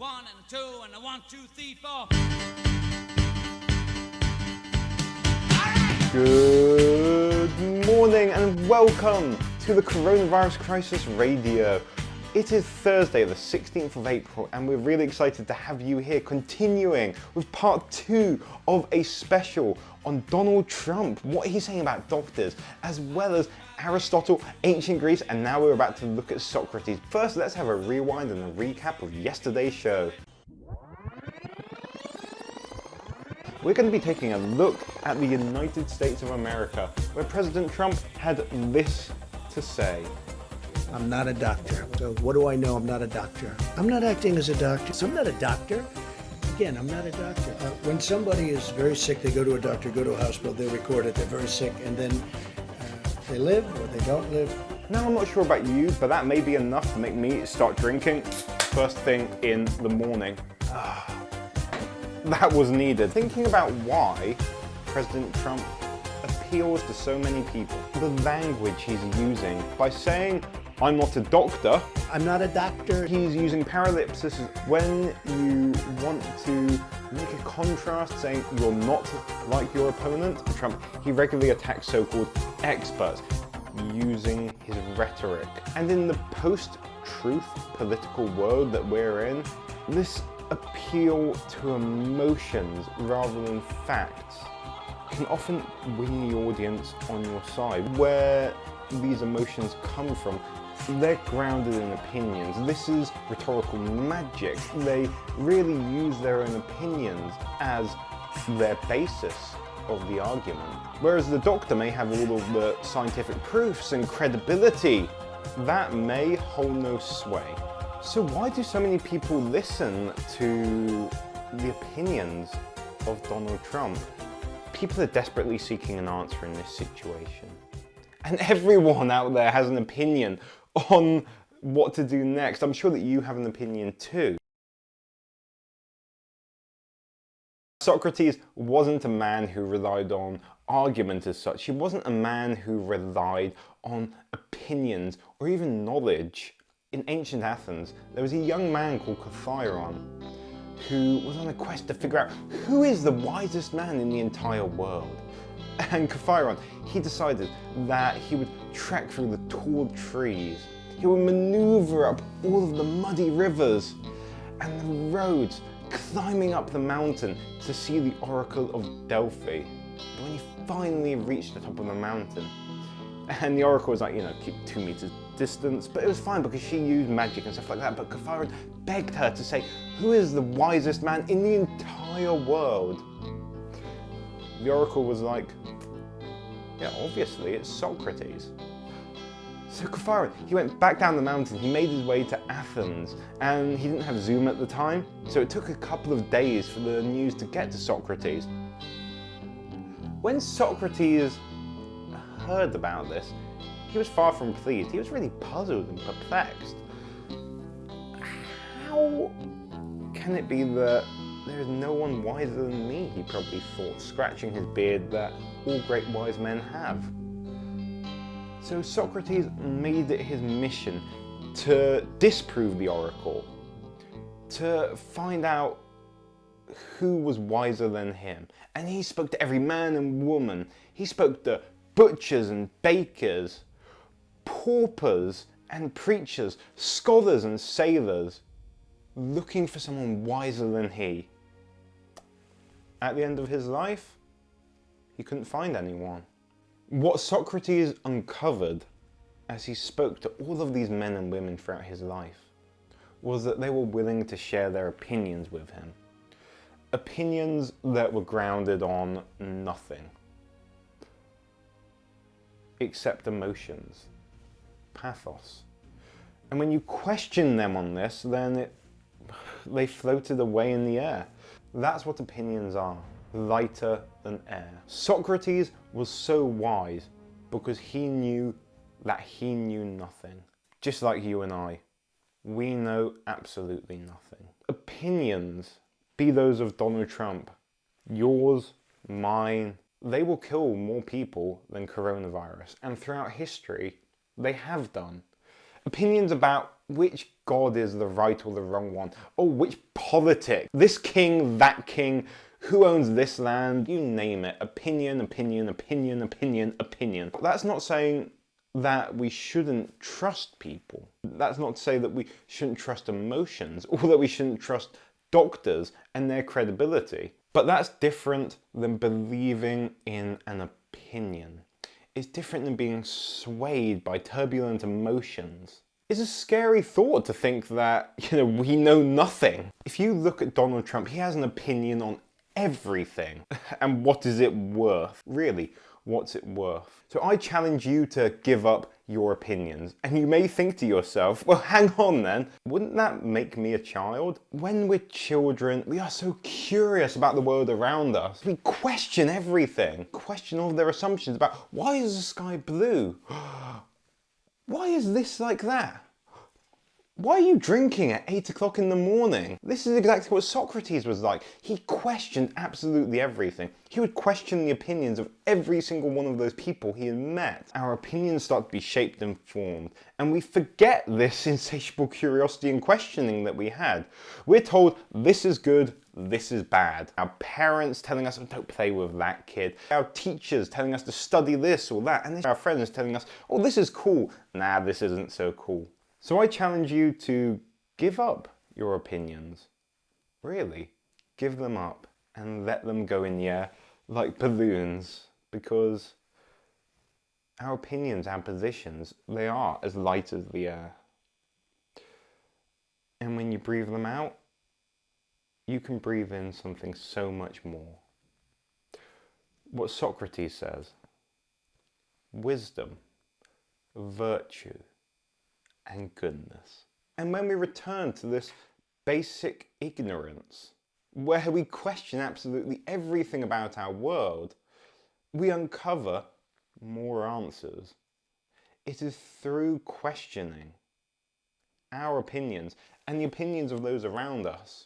1 and a 2 and a 1, 2, 3, 4. Good morning and welcome to the Coronavirus Crisis Radio. It is Thursday, the 16th of April, and we're really excited to have you here, continuing with part 2 of a special on Donald Trump, what he's saying about doctors, as well as Aristotle, ancient Greece, and now we're about to look at Socrates. First, let's have a rewind and a recap of yesterday's show. We're going to be taking a look at the United States of America, where President Trump had this to say. I'm not a doctor. So what do I know? I'm not a doctor. I'm not acting as a doctor. So I'm not a doctor. Again, I'm not a doctor. When somebody is very sick, they go to a doctor, go to a hospital, they record it, they're very sick, and then they live or they don't live. Now, I'm not sure about you, but that may be enough to make me start drinking first thing in the morning. That was needed. Thinking about why President Trump appeals to so many people, the language he's using by saying, I'm not a doctor. I'm not a doctor. He's using paralipsis when you want to make a contrast, saying you're not like your opponent. Trump, he regularly attacks so-called experts using his rhetoric. And in the post-truth political world that we're in, this appeal to emotions rather than facts can often win the audience on your side. Where these emotions come from, they're grounded in opinions. This is rhetorical magic. They really use their own opinions as their basis of the argument. Whereas the doctor may have all of the scientific proofs and credibility, that may hold no sway. So why do so many people listen to the opinions of Donald Trump? People are desperately seeking an answer in this situation. And everyone out there has an opinion on what to do next. I'm sure that you have an opinion too. Socrates wasn't a man who relied on argument as such. He wasn't a man who relied on opinions or even knowledge. In Ancient Athens, there was a young man called who was on a quest to figure out who is the wisest man in the entire world. And he decided that he would trek through the tall trees. He would maneuver up all of the muddy rivers and the roads, climbing up the mountain to see the Oracle of Delphi. But when he finally reached the top of the mountain, and the Oracle was like, keep 2 meters distance, but it was fine because she used magic and stuff like that. But Catharon begged her to say, who is the wisest man in the entire world? The Oracle was like, yeah, obviously it's Socrates. So Catharon, he went back down the mountain, he made his way to Athens, and he didn't have Zoom at the time, so it took a couple of days for the news to get to Socrates. When Socrates heard about this, he was far from pleased. He was really puzzled and perplexed. How can it be that there is no one wiser than me, he probably thought, scratching his beard that all great wise men have. So Socrates made it his mission to disprove the oracle, to find out who was wiser than him. And he spoke to every man and woman. He spoke to butchers and bakers, paupers and preachers, scholars and sailors, looking for someone wiser than he. At the end of his life, he couldn't find anyone. What Socrates uncovered as he spoke to all of these men and women throughout his life was that they were willing to share their opinions with him. Opinions that were grounded on nothing except emotions, pathos. And when you question them on this, then they floated away in the air. That's what opinions are, lighter than air. Socrates was so wise because he knew that he knew nothing. Just like you and I, we know absolutely nothing. Opinions, be those of Donald Trump, yours, mine, they will kill more people than coronavirus. And throughout history, they have done. Opinions about which god is the right or the wrong one, or which politic, this king, that king, who owns this land, you name it. Opinion, opinion, opinion, opinion, opinion. That's not saying that we shouldn't trust people. That's not to say that we shouldn't trust emotions, or that we shouldn't trust doctors and their credibility. But that's different than believing in an opinion. It's different than being swayed by turbulent emotions. It's a scary thought to think that, we know nothing. If you look at Donald Trump, he has an opinion on everything. And what is it worth? Really, what's it worth? So I challenge you to give up your opinions. And you may think to yourself, well, hang on then, wouldn't that make me a child? When we're children, we are so curious about the world around us. We question everything, question all their assumptions about why is the sky blue? Why is this like that? Why are you drinking at 8 o'clock in the morning? This is exactly what Socrates was like. He questioned absolutely everything. He would question the opinions of every single one of those people he had met. Our opinions start to be shaped and formed, and we forget this insatiable curiosity and questioning that we had. We're told this is good, this is bad. Our parents telling us, don't play with that kid. Our teachers telling us to study this or that, and our friends telling us, oh, this is cool. Nah, this isn't so cool. So I challenge you to give up your opinions. Really, give them up and let them go in the air like balloons, because our opinions, our positions, they are as light as the air. And when you breathe them out, you can breathe in something so much more. What Socrates says, wisdom, virtue, and goodness. And when we return to this basic ignorance, where we question absolutely everything about our world, we uncover more answers. It is through questioning our opinions and the opinions of those around us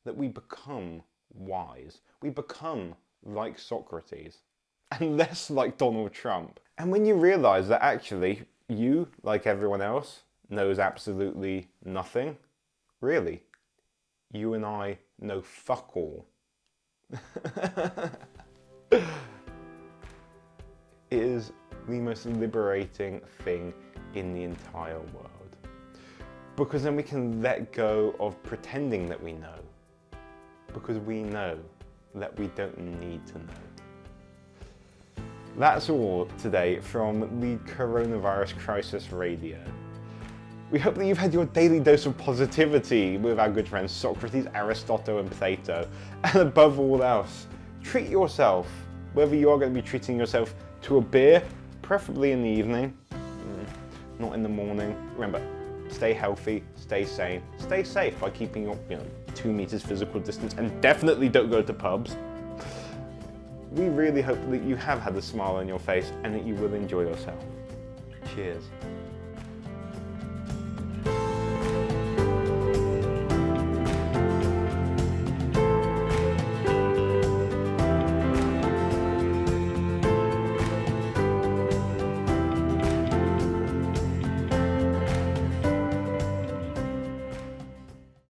that we become wise. We become like Socrates and less like Donald Trump. And when you realize that actually you, like everyone else, knows absolutely nothing, really, you and I know fuck all. It is the most liberating thing in the entire world. Because then we can let go of pretending that we know. Because we know that we don't need to know. That's all today from the Coronavirus Crisis Radio. We hope that you've had your daily dose of positivity with our good friends Socrates, Aristotle and Plato. And above all else, treat yourself, whether you are going to be treating yourself to a beer, preferably in the evening, not in the morning. Remember, stay healthy, stay sane, stay safe by keeping your 2 meters physical distance, and definitely don't go to pubs. We really hope that you have had a smile on your face and that you will enjoy yourself. Cheers.